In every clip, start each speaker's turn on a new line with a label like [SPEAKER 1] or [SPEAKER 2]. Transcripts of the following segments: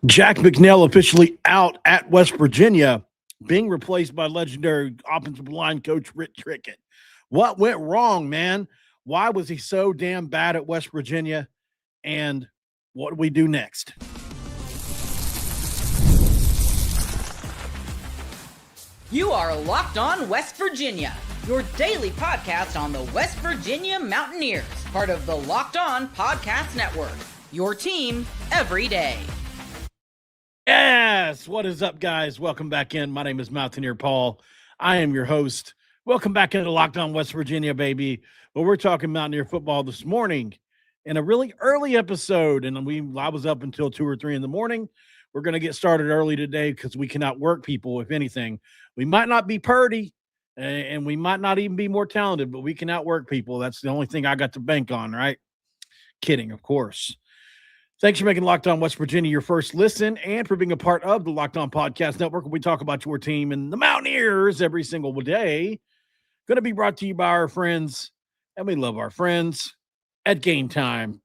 [SPEAKER 1] Jack Bicknell officially out at West Virginia, being replaced by legendary offensive line coach Rick Trickett. What went wrong, man? Why was he so damn bad at West Virginia? And what do we do next?
[SPEAKER 2] You are Locked On West Virginia, your daily podcast on the West Virginia Mountaineers, part of the Locked On Podcast Network, your team every day.
[SPEAKER 1] Yes, what is up, guys? Welcome back in. My name is Mountaineer Paul. I am your host. Welcome back into Locked On West Virginia, baby. Well, we're talking Mountaineer football this morning in a really early episode, and I was up until 2 or 3 in the morning. We're going to get started early today because we can outwork people, if anything. We might not be Purdy, and we might not even be more talented, but we can outwork people. That's the only thing I got to bank on, right? Kidding, of course. Thanks for making Locked On West Virginia your first listen and for being a part of the Locked On Podcast Network. We talk about your team and the Mountaineers every single day. Going to be brought to you by our friends, and we love our friends, at Game Time.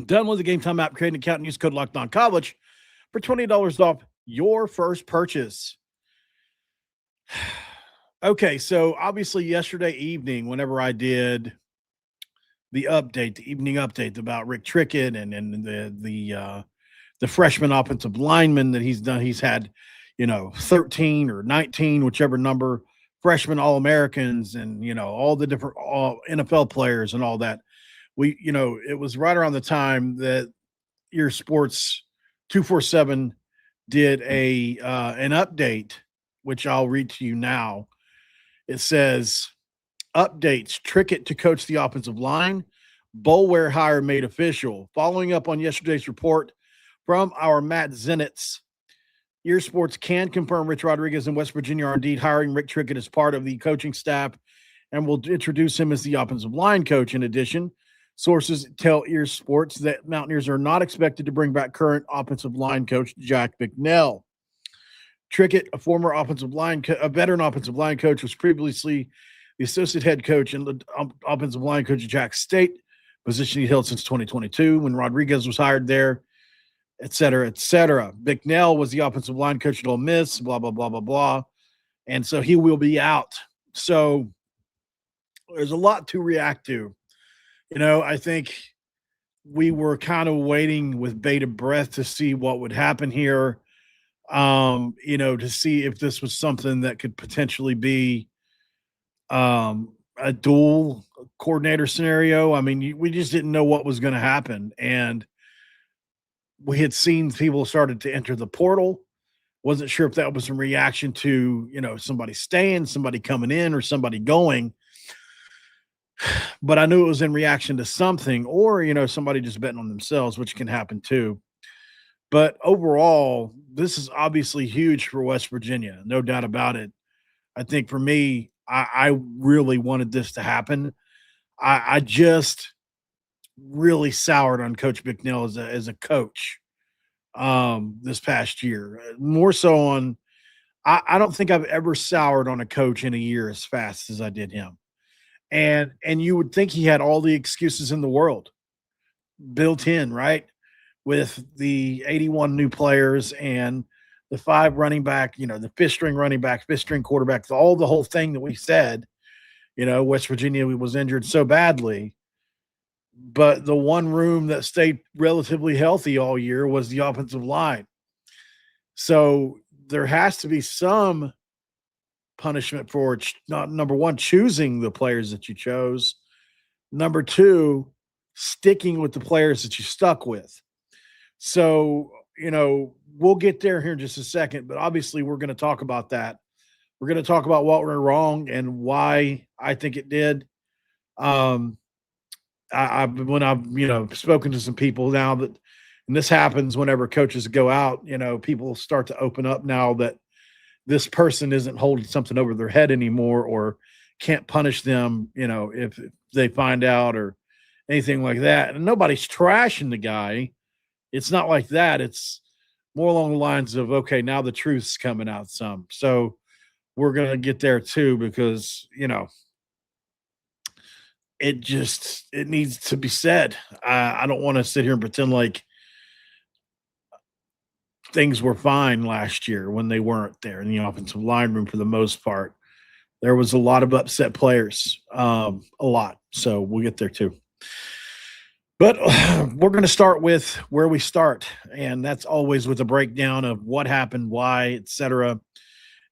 [SPEAKER 1] Done with the Game Time app, create an account and use code Locked On College for $20 off your first purchase. Okay, so obviously yesterday evening, whenever I did the evening update about Rick Trickett and the freshman offensive lineman that he's done. He's had, 13 or 19, whichever number, freshman All-Americans and, all the different NFL players and all that. It was right around the time that your Sports 247 did an update, which I'll read to you now. It says, updates, Trickett to coach the offensive line, Boulware hire made official. Following up on yesterday's report from our Matt Zenitz, Ear Sports can confirm Rich Rodriguez and West Virginia are indeed hiring Rick Trickett as part of the coaching staff and will introduce him as the offensive line coach. In addition, sources tell Ear Sports that Mountaineers are not expected to bring back current offensive line coach Jack Bicknell. Trickett, a veteran offensive line coach, was previously the associate head coach and the offensive line coach at Jack State, position he held since 2022 when Rodriguez was hired there, et cetera, et cetera. Bicknell was the offensive line coach at Ole Miss, blah, blah, blah, blah, blah. And so he will be out. So there's a lot to react to. I think we were kind of waiting with bated breath to see what would happen here, to see if this was something that could potentially be a dual coordinator scenario. I mean, we just didn't know what was going to happen. And we had seen people started to enter the portal. Wasn't sure if that was in reaction to, somebody staying, somebody coming in, or somebody going. But I knew it was in reaction to something, or, somebody just betting on themselves, which can happen too. But overall, this is obviously huge for West Virginia. No doubt about it. I think for me, I really wanted this to happen. I just really soured on Coach Bicknell as a coach this past year. More so on, I don't think I've ever soured on a coach in a year as fast as I did him. And you would think he had all the excuses in the world built in, right? With the 81 new players and the 5 running back, the fifth string running back, fifth string quarterback, all the whole thing that we said, West Virginia was injured so badly. But the one room that stayed relatively healthy all year was the offensive line. So there has to be some punishment for not, number one, choosing the players that you chose. Number 2, sticking with the players that you stuck with. So, we'll get there here in just a second, but obviously we're going to talk about that. We're going to talk about what went wrong and why I think it did. When I've spoken to some people now that, and this happens whenever coaches go out, people start to open up now that this person isn't holding something over their head anymore or can't punish them, if they find out or anything like that. And nobody's trashing the guy. It's not like that. It's more along the lines of, okay, now the truth's coming out some. So we're going to get there too, because, it needs to be said. I don't want to sit here and pretend like things were fine last year when they weren't there in the offensive line room for the most part. There was a lot of upset players, a lot. So we'll get there too. But we're going to start with where we start, and that's always with a breakdown of what happened, why, etc.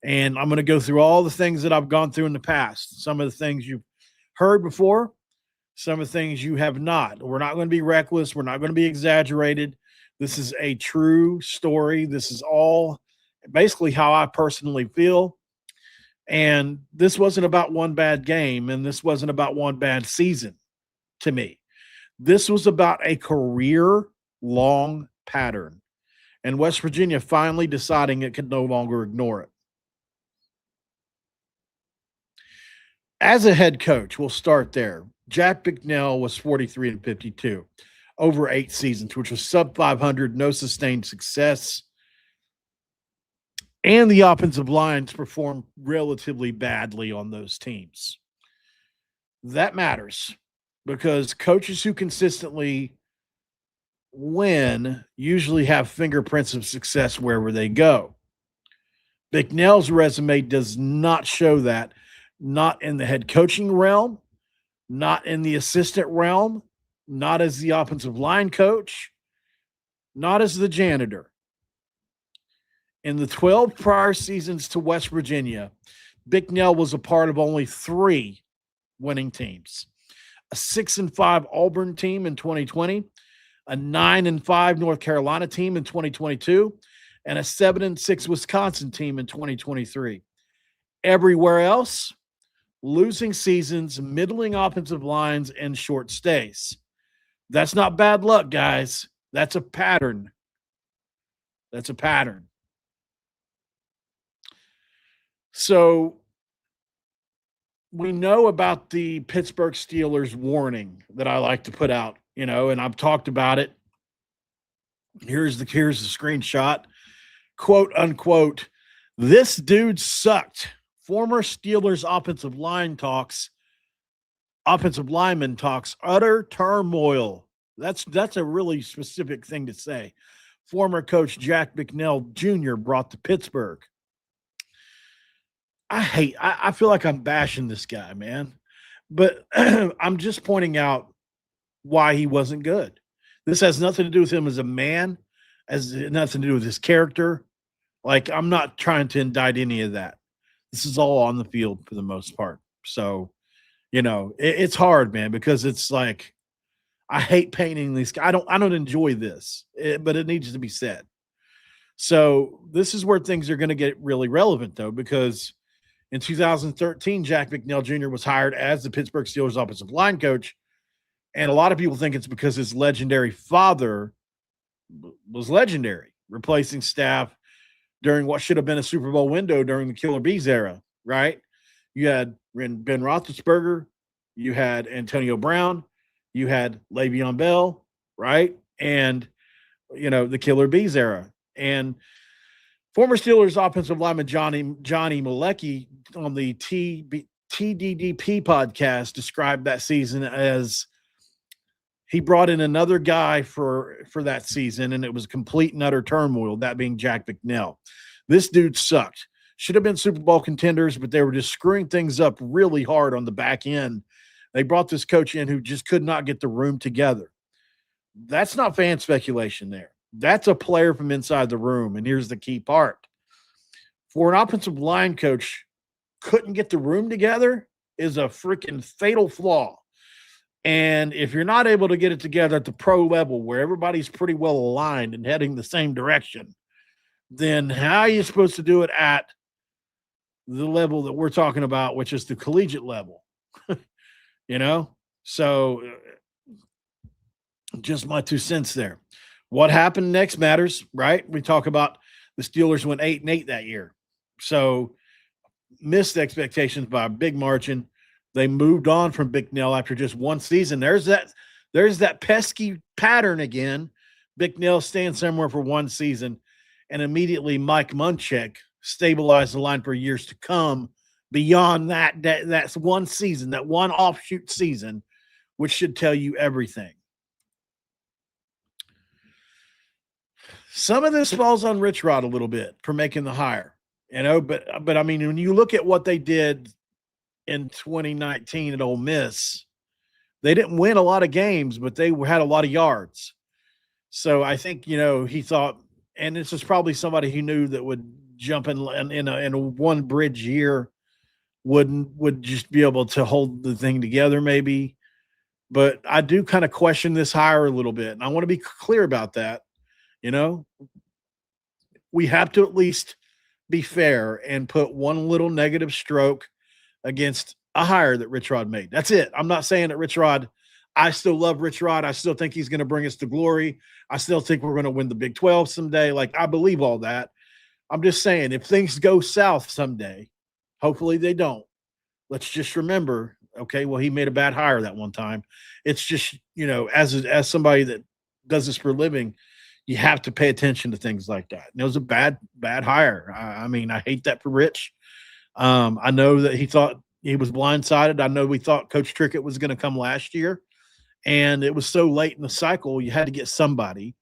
[SPEAKER 1] And I'm going to go through all the things that I've gone through in the past, some of the things you've heard before, some of the things you have not. We're not going to be reckless. We're not going to be exaggerated. This is a true story. This is all basically how I personally feel. And this wasn't about one bad game, and this wasn't about one bad season to me. This was about a career-long pattern, and West Virginia finally deciding it could no longer ignore it. As a head coach, we'll start there. Jack Bicknell was 43-52 over 8 seasons, which was sub 500, no sustained success. And the offensive lines performed relatively badly on those teams. That matters because coaches who consistently win usually have fingerprints of success wherever they go. Bicknell's resume does not show that, not in the head coaching realm, not in the assistant realm, not as the offensive line coach, not as the janitor. In the 12 prior seasons to West Virginia, Bicknell was a part of only 3 winning teams. A 6-5 Auburn team in 2020, a 9-5 North Carolina team in 2022, and a 7-6 Wisconsin team in 2023. Everywhere else, losing seasons, middling offensive lines, and short stays. That's not bad luck, guys. That's a pattern. That's a pattern. So we know about the Pittsburgh Steelers warning that I like to put out, and I've talked about it. Here's the screenshot. Quote unquote, this dude sucked. Former Steelers offensive lineman talks utter turmoil. That's a really specific thing to say. Former coach Jack Bicknell Jr. brought to Pittsburgh. I feel like I'm bashing this guy, man. But I'm just pointing out why he wasn't good. This has nothing to do with him as a man, has nothing to do with his character. Like, I'm not trying to indict any of that. This is all on the field for the most part. So, it's hard, man, because it's like, I hate painting these guys. I don't enjoy this, but it needs to be said. So this is where things are going to get really relevant, though, because in 2013, Jack Bicknell Jr. was hired as the Pittsburgh Steelers offensive line coach. And a lot of people think it's because his legendary father was legendary, replacing staff during what should have been a Super Bowl window during the Killer Bees era, right? You had Ben Roethlisberger, you had Antonio Brown, you had Le'Veon Bell, right? And, the Killer Bees era. And former Steelers offensive lineman Johnny Malecki on the TDDP podcast described that season as he brought in another guy for that season, and it was complete and utter turmoil, that being Jack Bicknell. This dude sucked. Should have been Super Bowl contenders, but they were just screwing things up really hard on the back end. They brought this coach in who just could not get the room together. That's not fan speculation there. That's a player from inside the room, and here's the key part. For an offensive line coach, couldn't get the room together is a freaking fatal flaw. And if you're not able to get it together at the pro level where everybody's pretty well aligned and heading the same direction, then how are you supposed to do it at the level that we're talking about, which is the collegiate level? So just my 2 cents there. What happened next matters, right? We talk about the Steelers went 8-8 that year. So missed expectations by a big margin. They moved on from Bicknell after just 1 season. There's that pesky pattern again. Bicknell staying somewhere for 1 season, and immediately Mike Munchak stabilized the line for years to come. Beyond that's 1 season, that one offshoot season, which should tell you everything. Some of this falls on Rich Rod a little bit for making the hire, but I mean, when you look at what they did in 2019 at Ole Miss, they didn't win a lot of games, but they had a lot of yards. So I think, he thought, and this is probably somebody he knew that would jump in a one bridge year would just be able to hold the thing together maybe. But I do kind of question this hire a little bit. And I want to be clear about that. We have to at least be fair and put one little negative stroke against a hire that Rich Rod made. That's it. I'm not saying that Rich Rod, I still love Rich Rod. I still think he's going to bring us to glory. I still think we're going to win the Big 12 someday. Like, I believe all that. I'm just saying, if things go south someday, hopefully they don't. Let's just remember, okay, well, he made a bad hire that one time. It's just, as somebody that does this for a living, you have to pay attention to things like that. And it was a bad hire. I mean, I hate that for Rich. I know that he thought he was blindsided. I know we thought Coach Trickett was going to come last year, and it was so late in the cycle, you had to get somebody.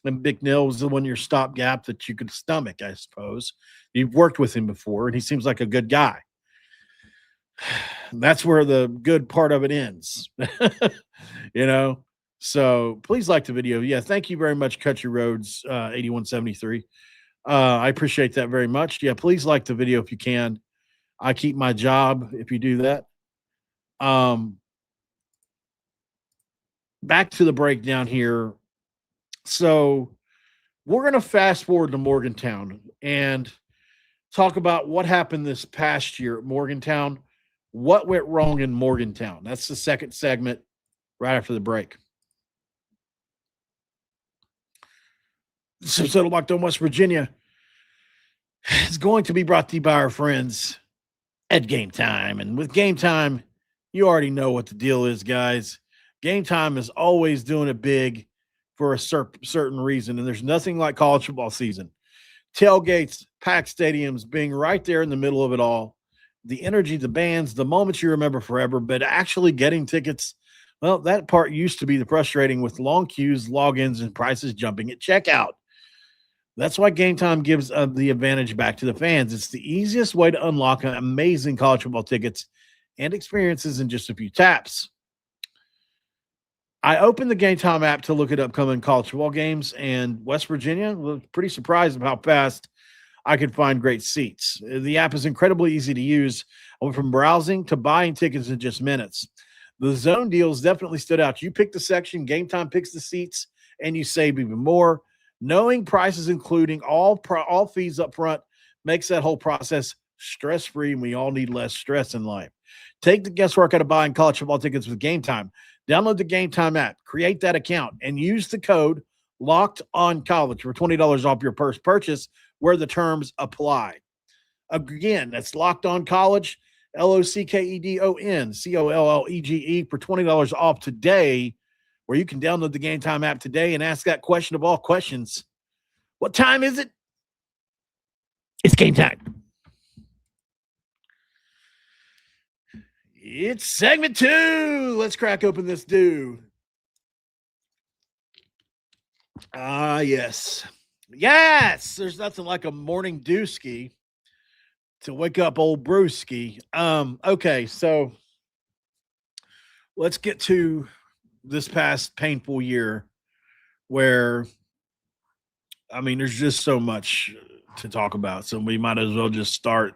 [SPEAKER 1] And Bicknell was the one your stopgap that you could stomach, I suppose. You've worked with him before, and he seems like a good guy. That's where the good part of it ends, So please like the video. Yeah, thank you very much, Country Roads 8173. I appreciate that very much. Yeah, please like the video if you can. I keep my job if you do that. Back to the breakdown here. So we're going to fast forward to Morgantown and talk about what happened this past year at Morgantown. What went wrong in Morgantown? That's the second segment right after the break. This episode of Locked On West Virginia is going to be brought to you by our friends at Game Time. And with Game Time, you already know what the deal is, guys. Game Time is always doing it big for a certain reason, and there's nothing like college football season. Tailgates, packed stadiums, being right there in the middle of it all, the energy, the bands, the moments you remember forever, but actually getting tickets, well, that part used to be the frustrating with long queues, logins, and prices jumping at checkout. That's why Game Time gives the advantage back to the fans. It's the easiest way to unlock amazing college football tickets and experiences in just a few taps. I opened the Game Time app to look at upcoming college football games, and West Virginia was pretty surprised about how fast I could find great seats. The app is incredibly easy to use. I went from browsing to buying tickets in just minutes. The zone deals definitely stood out. You pick the section, Game Time picks the seats, and you save even more. Knowing prices, including all fees up front, makes that whole process stress-free, and we all need less stress in life. Take the guesswork out of buying college football tickets with Game Time. Download the Game Time app, create that account, and use the code LOCKEDONCOLLEGE for $20 off your first purchase where the terms apply. Again, that's Locked On College, LOCKEDONCOLLEGE for $20 off today, where you can download the Game Time app today and ask that question of all questions. What time is it? It's game time. It's segment 2. Let's crack open this dude. Yes. Yes. There's nothing like a morning dooski to wake up old Brewski. Okay, so let's get to this past painful year where, I mean, there's just so much to talk about. So we might as well just start.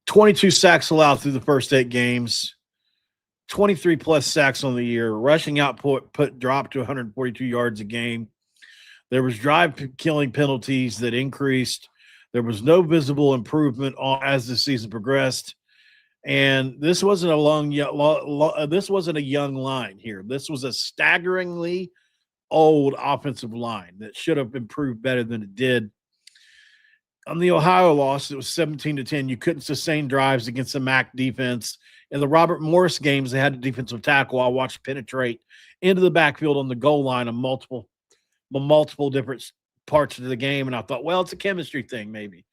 [SPEAKER 1] 22 sacks allowed through the first 8 games, 23 plus sacks on the year. Rushing output dropped to 142 yards a game. There was drive-killing penalties that increased. There was no visible improvement as the season progressed. And this wasn't this wasn't a young line here. This was a staggeringly old offensive line that should have improved better than it did. On the Ohio loss, it was 17-10. You couldn't sustain drives against the MAC defense. In the Robert Morris games, they had a defensive tackle I watched penetrate into the backfield on the goal line on multiple different parts of the game. And I thought, well, it's a chemistry thing, maybe.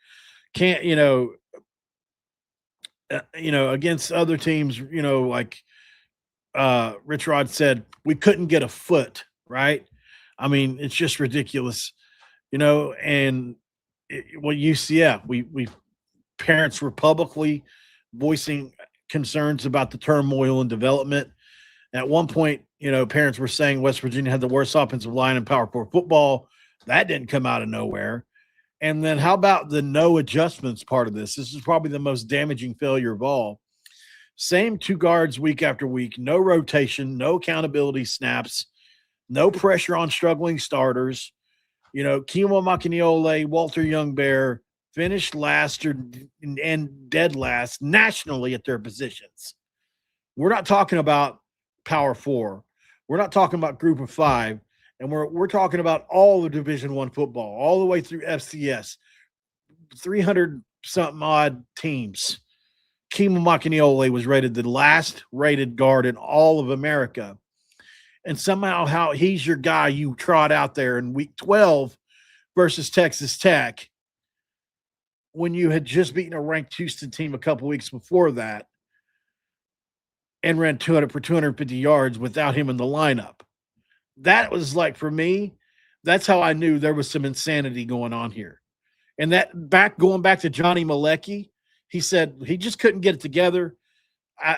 [SPEAKER 1] Can't, against other teams, like Rich Rod said, we couldn't get a foot, right? I mean, it's just ridiculous, and UCF, we parents were publicly voicing concerns about the turmoil and development. At one point, parents were saying West Virginia had the worst offensive line in Power 4 football. That didn't come out of nowhere. And then how about the no adjustments part of this? This is probably the most damaging failure of all. Same two guards week after week, no rotation, no accountability snaps, no pressure on struggling starters. Kimo Makaniole, Walter Youngbear finished last and dead last nationally at their positions. We're not talking about Power 4. We're not talking about Group of 5. And we're talking about all the Division I football, all the way through FCS, 300-something odd teams. Kimo Makaniole was rated the last rated guard in all of America. And somehow how he's your guy you trot out there in week 12 versus Texas Tech when you had just beaten a ranked Houston team a couple weeks before that and ran 200 for 250 yards without him in the lineup. That was like, for me, that's how I knew there was some insanity going on here. And going back to Johnny Malecki, he said he just couldn't get it together.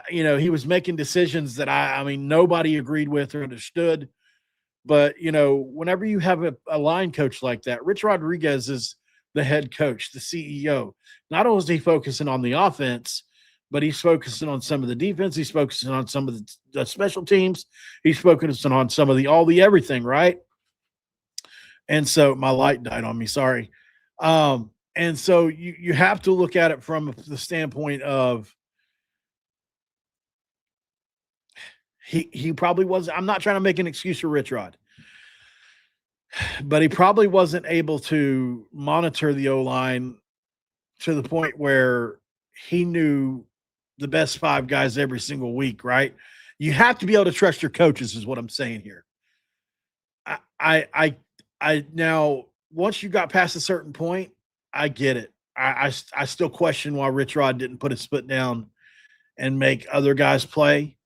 [SPEAKER 1] He was making decisions that I mean, nobody agreed with or understood. But, whenever you have a line coach like that, Rich Rodriguez is the head coach, the CEO. Not only is he focusing on the offense, but he's focusing on some of the defense. He's focusing on some of the special teams. He's focusing on some of all the everything, right? And so my light died on me, sorry. And so you have to look at it from the standpoint of he probably was. I'm not trying to make an excuse for Rich Rod, but he probably wasn't able to monitor the O-line to the point where he knew the best 5 guys every single week, right? You have to be able to trust your coaches is what I'm saying here. I now, once you got past a certain point, I get it. I still question why Rich Rod didn't put his foot down and make other guys play.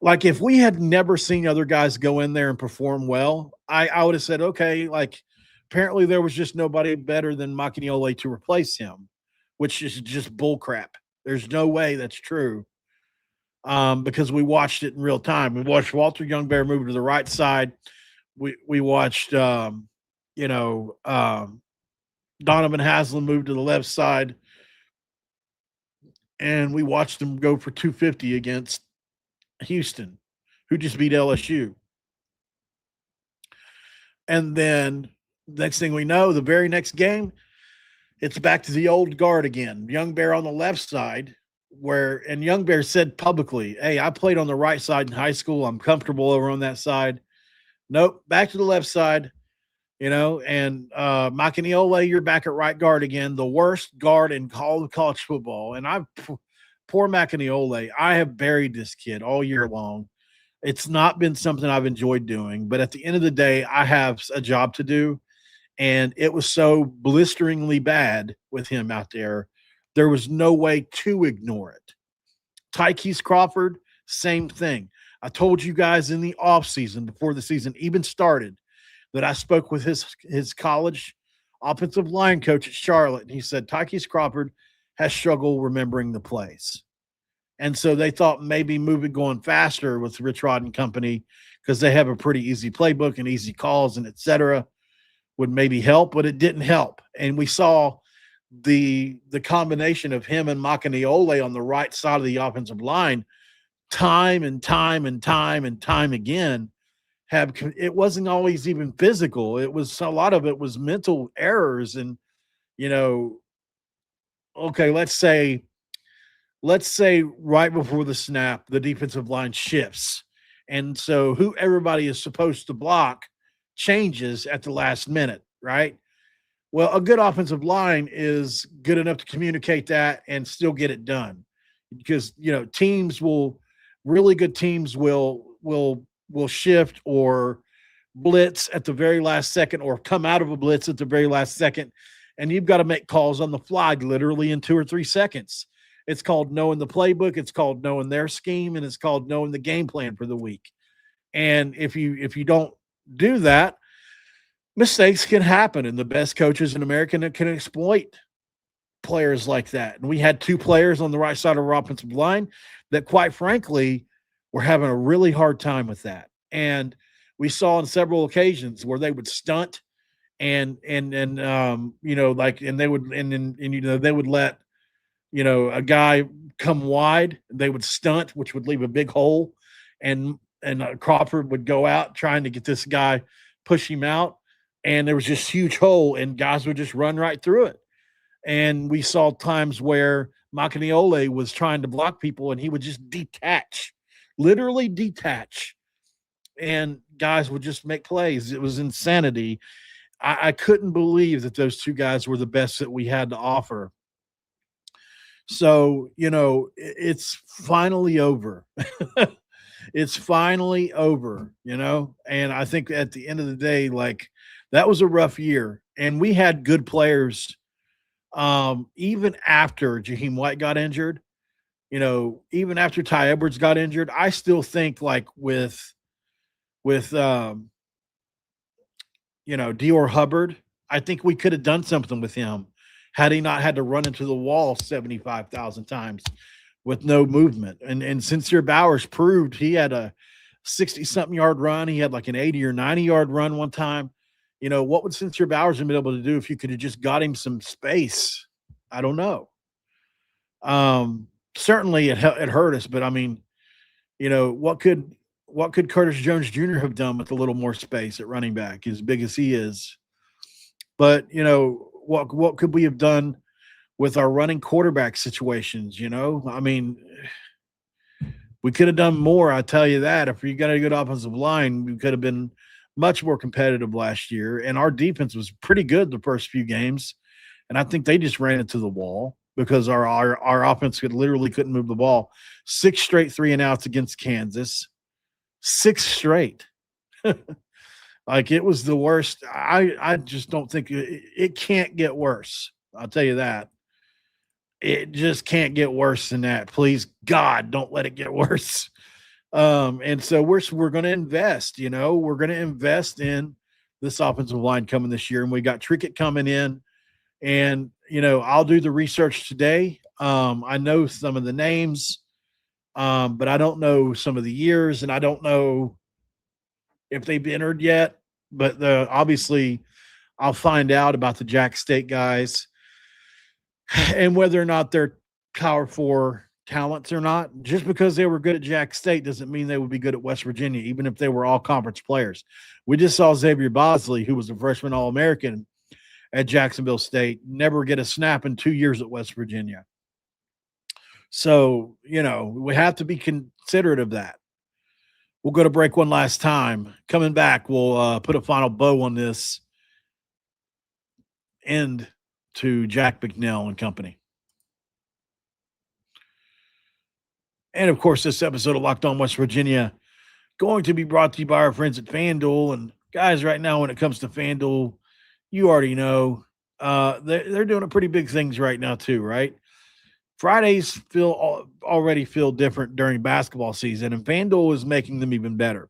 [SPEAKER 1] Like, if we had never seen other guys go in there and perform well, I would have said, okay, like, apparently there was just nobody better than Makaniole to replace him, which is just bull crap. There's no way that's true, because we watched it in real time. We watched Walter Youngbear move to the right side. We watched, Donovan Haslam move to the left side, and we watched them go for 250 against Houston, who just beat LSU. And then next thing we know, the very next game, it's back to the old guard again. Youngbear on the left side, and Youngbear said publicly, hey, I played on the right side in high school. I'm comfortable over on that side. Nope, back to the left side, and Makaniole, you're back at right guard again, the worst guard in all of college football. And poor Makaniole, I have buried this kid all year long. It's not been something I've enjoyed doing, but at the end of the day, I have a job to do. And it was so blisteringly bad with him out there. There was no way to ignore it. Tykees Crawford, same thing. I told you guys in the offseason, before the season even started, that I spoke with his college offensive line coach at Charlotte. And he said, Tykees Crawford has struggled remembering the plays. And so they thought maybe going faster with Rich Rod and company, because they have a pretty easy playbook and easy calls and et cetera, would maybe help, but it didn't help. And we saw the combination of him and Makaniole on the right side of the offensive line time and time again. It wasn't always even physical. It was a lot of it was mental errors. And, okay, let's say right before the snap, the defensive line shifts. And so who everybody is supposed to block changes at the last minute, right? Well, a good offensive line is good enough to communicate that and still get it done, because really good teams will shift or blitz at the very last second, or come out of a blitz at the very last second, and you've got to make calls on the fly, literally in 2 or 3 seconds. It's called knowing the playbook, it's called knowing their scheme, and it's called knowing the game plan for the week. And if you don't do that, mistakes can happen, and the best coaches in America can exploit players like that. And we had two players on the right side of our offensive line that, quite frankly, were having a really hard time with that. And we saw on several occasions where they would stunt and you know, like, and they would and you know, they would let, you know, a guy come wide, they would stunt, which would leave a big hole, and Crawford would go out trying to get this guy, push him out, and there was just huge hole, and guys would just run right through it. And we saw times where Makaniole was trying to block people, and he would just detach, literally detach, and guys would just make plays. It was insanity. I couldn't believe that those two guys were the best that we had to offer. So, you know, it's finally over. It's finally over, you know? And I think at the end of the day, like, that was a rough year. And we had good players even after Jaheim White got injured, you know, even after Ty Edwards got injured. I still think, like, with you know, Dior Hubbard, I think we could have done something with him had he not had to run into the wall 75,000 times with no movement. And Sincere Bowers proved he had a 60-something yard run. He had like an 80 or 90-yard run one time. You know, what would Sincere Bowers have been able to do if you could have just got him some space? I don't know. Certainly it hurt us, but I mean, you know, what could Curtis Jones Jr. have done with a little more space at running back, as big as he is? But, you know, what could we have done with our running quarterback situations? You know, I mean, we could have done more. I tell you that. If you got a good offensive line, we could have been much more competitive last year. And our defense was pretty good the first few games, and I think they just ran into the wall because our offense literally couldn't move the ball. 6 straight 3-and-outs against Kansas. 6 straight. Like, it was the worst. I just don't think it can't get worse. I'll tell you that. It just can't get worse than that. Please, God, don't let it get worse. And so we're going to invest, you know, we're going to invest in this offensive line coming this year. And we got Trickett coming in, and, you know, I'll do the research today. I know some of the names, but I don't know some of the years, and I don't know if they've entered yet. But obviously I'll find out about the Jack State guys and whether or not they're Power 4 talents or not. Just because they were good at Jack State doesn't mean they would be good at West Virginia, even if they were all conference players. We just saw Xavier Bosley, who was a freshman All-American at Jacksonville State, never get a snap in 2 years at West Virginia. So, you know, we have to be considerate of that. We'll go to break one last time. Coming back, we'll put a final bow on this end to Jack Bicknell and company. And, of course, this episode of Locked On West Virginia going to be brought to you by our friends at FanDuel. And, guys, right now when it comes to FanDuel, you already know they're doing a pretty big things right now too, right? Fridays already feel different during basketball season, and FanDuel is making them even better.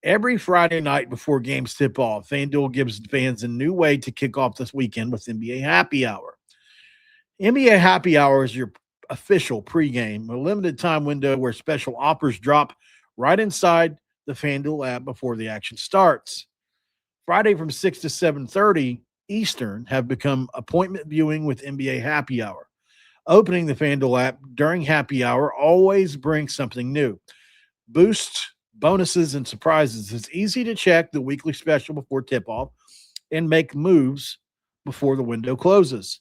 [SPEAKER 1] Every Friday night before games tip off, FanDuel gives fans a new way to kick off this weekend with NBA Happy Hour. NBA Happy Hour is your official pregame, a limited time window where special offers drop right inside the FanDuel app before the action starts. Friday from 6 to 7:30 Eastern have become appointment viewing with NBA Happy Hour. Opening the FanDuel app during Happy Hour always brings something new. Boosts, bonuses, and surprises. It's easy to check the weekly special before tip-off and make moves before the window closes.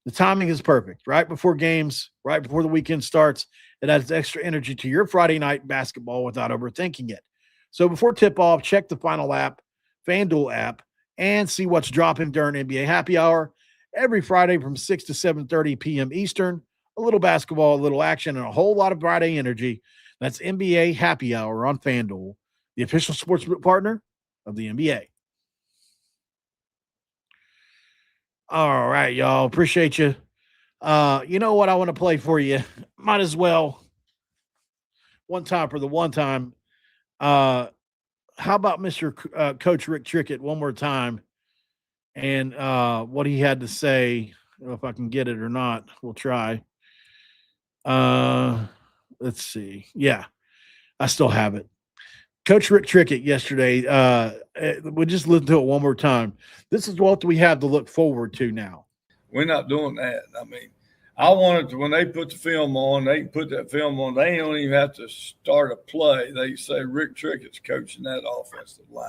[SPEAKER 1] The timing is perfect. Right before games, right before the weekend starts, it adds extra energy to your Friday night basketball without overthinking it. So before tip-off, check the final app, FanDuel app, and see what's dropping during NBA Happy Hour. Every Friday from 6 to 7:30 p.m. Eastern, a little basketball, a little action, and a whole lot of Friday energy. That's NBA Happy Hour on FanDuel, the official sportsbook partner of the NBA. All right, y'all. Appreciate you. You know what I want to play for you? Might as well. One time for the one time. how about Mr. Coach Rick Trickett one more time and what he had to say? I don't know if I can get it or not. We'll try. Uh, let's see. Yeah, I still have it. Coach Rick Trickett yesterday. We'll just listen to it one more time. This is what we have to look forward to now.
[SPEAKER 3] We're not doing that. I mean, I wanted to, when they put the film on, they put that film on. They don't even have to start a play. They say Rick Trickett's coaching that offensive line.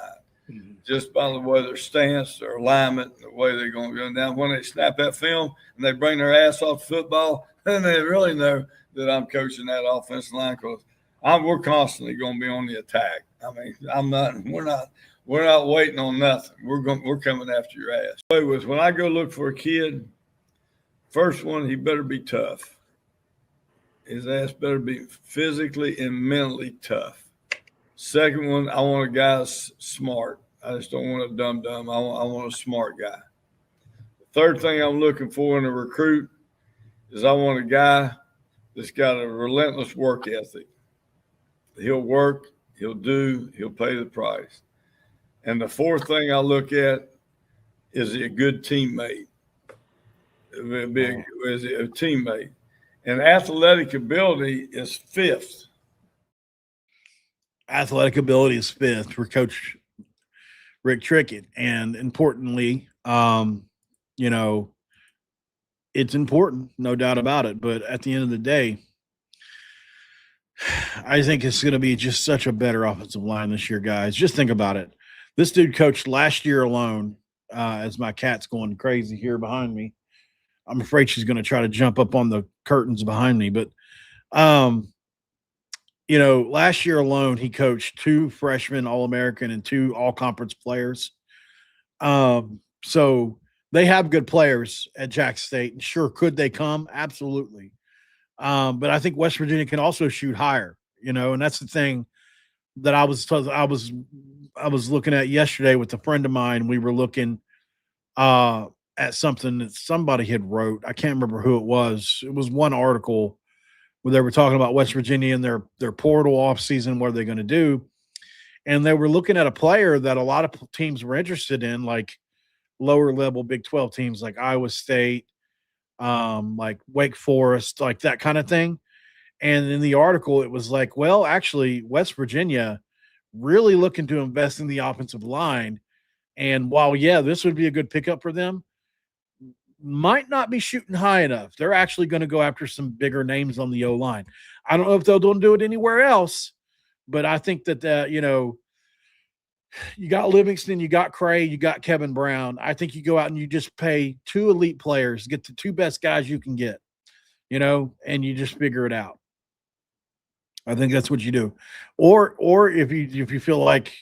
[SPEAKER 3] Mm-hmm. Just by the way their stance, their alignment, the way they're going to go. Now, when they snap that film and they bring their ass off the football, then they really know that I'm coaching that offensive line because we're constantly going to be on the attack. I mean, we're not waiting on nothing. We're coming after your ass. When I go look for a kid, first one, he better be tough. His ass better be physically and mentally tough. Second one, I want a guy that's smart. I just don't want a dumb. I want a smart guy. The third thing I'm looking for in a recruit is I want a guy that's got a relentless work ethic. He'll work, he'll do, he'll pay the price. And the fourth thing I look at is he a good teammate? Is he a teammate? And athletic ability is fifth.
[SPEAKER 1] Athletic ability is fifth for Coach Rick Trickett. And importantly, it's important, no doubt about it. But at the end of the day, I think it's going to be just such a better offensive line this year, guys. Just think about it. This dude coached last year alone, as my cat's going crazy here behind me. I'm afraid she's going to try to jump up on the curtains behind me. But, last year alone, he coached 2 freshmen All-American and 2 all-conference players. So they have good players at Jackson State. And sure, could they come? Absolutely. But I think West Virginia can also shoot higher, and that's the thing that I was looking at yesterday with a friend of mine. We were looking at something that somebody had wrote. I can't remember who it was. It was one article where they were talking about West Virginia and their portal off season, what are they going to do? And they were looking at a player that a lot of teams were interested in, like lower level Big 12 teams like Iowa State, like Wake Forest, like that kind of thing. And in the article, it was like, well, actually, West Virginia really looking to invest in the offensive line. And while, yeah, this would be a good pickup for them, might not be shooting high enough. They're actually going to go after some bigger names on the O-line. I don't know if they'll do it anywhere else, but I think that, you got Livingston, you got Cray, you got Kevin Brown. I think you go out and you just pay 2 elite players, get the 2 best guys you can get, and you just figure it out. I think that's what you do. Or if you feel like,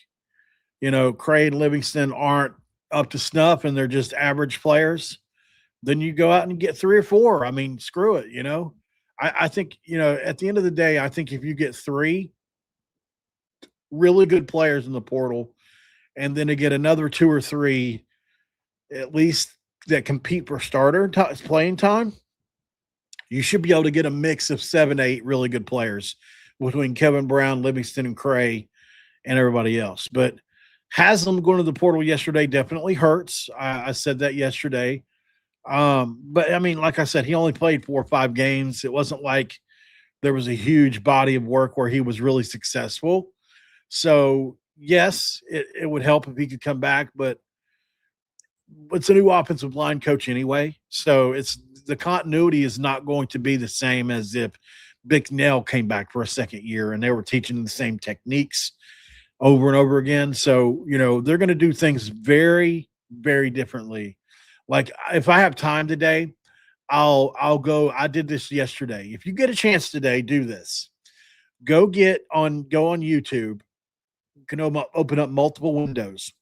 [SPEAKER 1] Cray and Livingston aren't up to snuff and they're just average players, then you go out and get 3 or 4. I mean, screw it, I think, at the end of the day, I think if you get 3 really good players in the portal, and then to get another 2 or 3, at least that compete for starter playing time, you should be able to get a mix of 7, 8 really good players between Kevin Brown, Livingston, and Cray, and everybody else. But Haslam going to the portal yesterday definitely hurts. I said that yesterday. But I mean, like I said, he only played 4 or 5 games. It wasn't like there was a huge body of work where he was really successful. So yes, it would help if he could come back, but it's a new offensive line coach anyway. So the continuity is not going to be the same as if Bicknell came back for a second year and they were teaching the same techniques over and over again. So, they're going to do things very, very differently. Like if I have time today, I'll go. I did this yesterday. If you get a chance today, do this. Go on YouTube. You can open up multiple windows.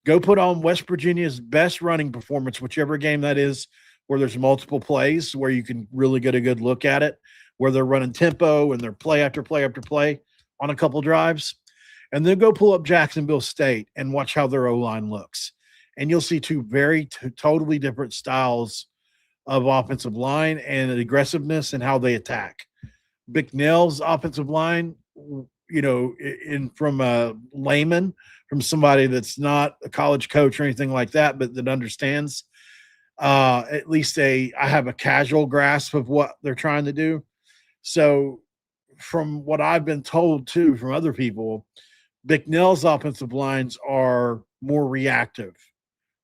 [SPEAKER 1] Go put on West Virginia's best running performance, whichever game that is, where there's multiple plays where you can really get a good look at it, where they're running tempo and they're play after play after play on a couple drives. And then go pull up Jacksonville State and watch how their O-line looks. And you'll see 2 totally different styles of offensive line and aggressiveness and how they attack. Bicknell's offensive line, from a layman, from somebody that's not a college coach or anything like that, but that understands at least I have a casual grasp of what they're trying to do. So from what I've been told too from other people, Bicknell's offensive lines are more reactive.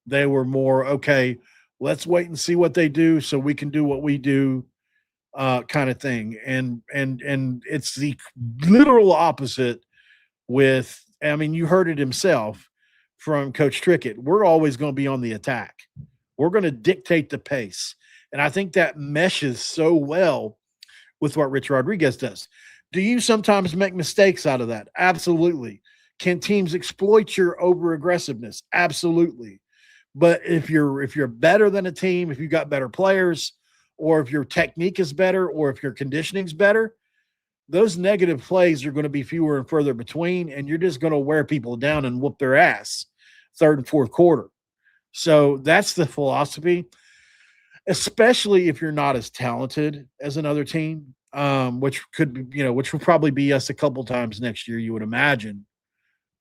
[SPEAKER 1] They were more, okay, let's wait and see what they do so we can do what we do, kind of thing. And it's the literal opposite with, I mean, you heard it himself from Coach Trickett. We're always going to be on the attack. We're going to dictate the pace. And I think that meshes so well with what Rich Rodriguez does. Do you sometimes make mistakes out of that? Absolutely. Can teams exploit your over aggressiveness? Absolutely. But if you're better than a team, if you got better players, or if your technique is better, or if your conditioning's better, those negative plays are going to be fewer and further between, and you're just going to wear people down and whoop their ass third and fourth quarter. So that's the philosophy, especially if you're not as talented as another team, which could be, which will probably be us a couple times next year, you would imagine.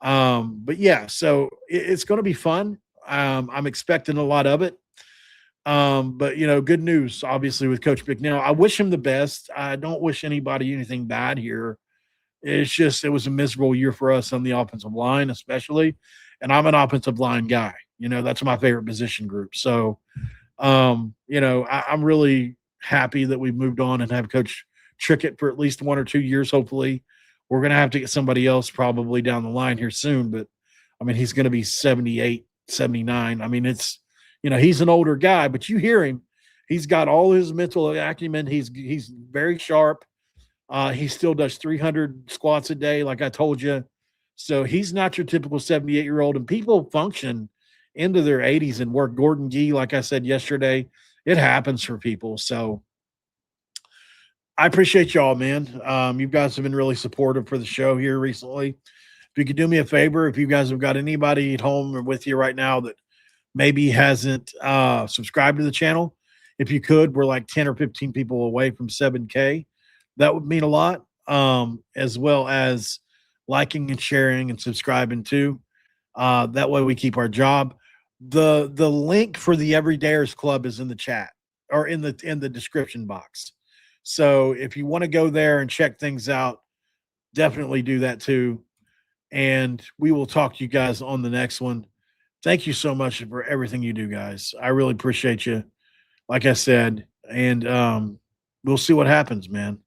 [SPEAKER 1] But yeah, so it's going to be fun. I'm expecting a lot of it. But good news, obviously, with Coach Bicknell. I wish him the best. I don't wish anybody anything bad here. It's just, it was a miserable year for us on the offensive line, especially. And I'm an offensive line guy. That's my favorite position group. So, I'm really happy that we've moved on and have Coach Trickett for at least 1 or 2 years. Hopefully, we're going to have to get somebody else probably down the line here soon. But I mean, he's going to be 78, 79. I mean, it's, he's an older guy, but you hear him. He's got all his mental acumen. He's very sharp. He still does 300 squats a day, like I told you. So he's not your typical 78-year-old. And people function into their 80s and work. Gordon Gee, like I said yesterday, it happens for people. So I appreciate y'all, man. You guys have been really supportive for the show here recently. If you could do me a favor, if you guys have got anybody at home or with you right now that maybe hasn't subscribed to the channel, if you could, we're like 10 or 15 people away from 7K. That would mean a lot, as well as liking and sharing and subscribing too. That way we keep our job. The link for the Everydayers Club is in the chat or in the description box. So if you want to go there and check things out, definitely do that too. And we will talk to you guys on the next one. Thank you so much for everything you do, guys. I really appreciate you, like I said, and we'll see what happens, man.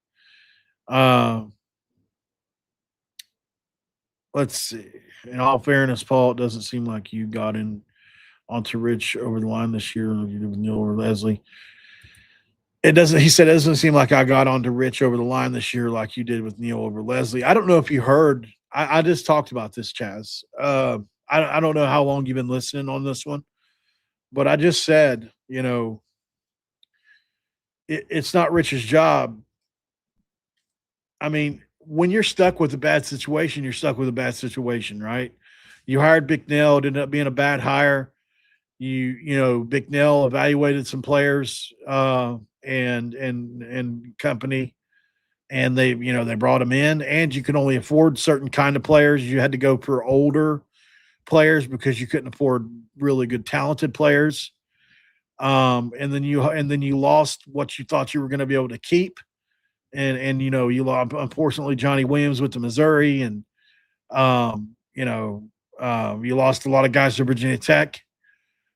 [SPEAKER 1] Let's see. In all fairness, Paul, it doesn't seem like you got in onto Rich over the line this year with Neil or Leslie. He said it doesn't seem like I got onto Rich over the line this year like you did with Neil over Leslie. I don't know if you heard. I just talked about this, Chaz. I don't know how long you've been listening on this one, but I just said, it's not Rich's job. I mean, when you're stuck with a bad situation, you're stuck with a bad situation, right? You hired Bicknell, it ended up being a bad hire. Bicknell evaluated some players and company, and they brought them in, and you could only afford certain kind of players. You had to go for older players because you couldn't afford really good talented players. And then you lost what you thought you were going to be able to keep. And you lost, unfortunately, Johnny Williams went to Missouri, and you lost a lot of guys to Virginia Tech.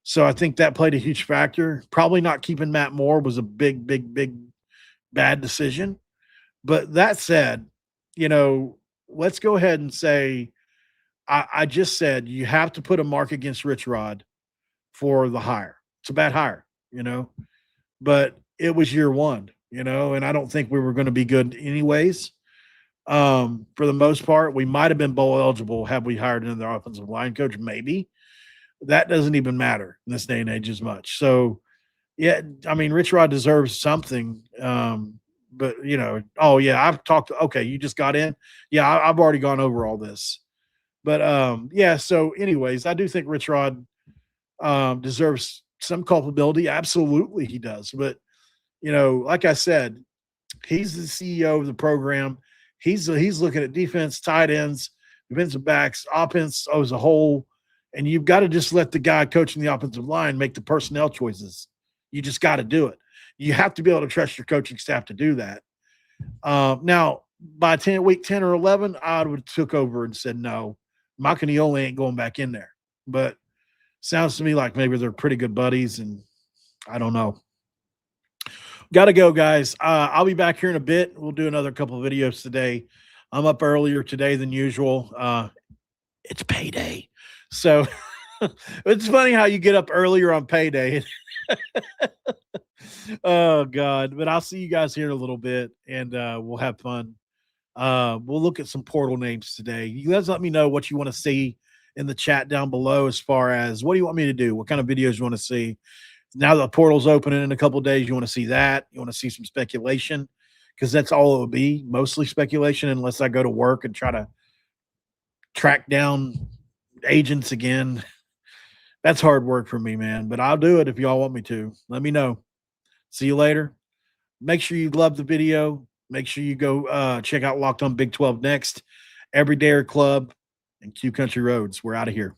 [SPEAKER 1] So I think that played a huge factor. Probably not keeping Matt Moore was a big bad decision. But that said, let's go ahead and say, I just said you have to put a mark against Rich Rod for the hire. It's a bad hire, but it was year one, and I don't think we were going to be good anyways. For the most part, we might have been bowl eligible had we hired another offensive line coach, maybe. That doesn't even matter in this day and age as much. So, yeah, I mean, Rich Rod deserves something. But, oh, yeah, I've talked. Okay, you just got in? Yeah, I've already gone over all this. But, yeah, so anyways, I do think Rich Rod deserves some culpability. Absolutely he does. But, like I said, he's the CEO of the program. He's looking at defense, tight ends, defensive backs, offense as a whole. And you've got to just let the guy coaching the offensive line make the personnel choices. You just got to do it. You have to be able to trust your coaching staff to do that. Now, by week 10 or 11, I would have took over and said, no, Macanioli ain't going back in there. But sounds to me like maybe they're pretty good buddies, and I don't know. Got to go, guys. I'll be back here in a bit. We'll do another couple of videos today. I'm up earlier today than usual. It's payday. So it's funny how you get up earlier on payday. Oh, God. But I'll see you guys here in a little bit, and we'll have fun. We'll look at some portal names today. You guys let me know what you want to see in the chat down below as far as what do you want me to do? What kind of videos you want to see? Now the portal's opening in a couple of days, you want to see that? You want to see some speculation? Because that's all it will be, mostly speculation, unless I go to work and try to track down agents again. That's hard work for me, man. But I'll do it if y'all want me to. Let me know. See you later. Make sure you love the video. Make sure you go check out Locked On Big 12 next. Every Dare Club and Q Country Roads. We're out of here.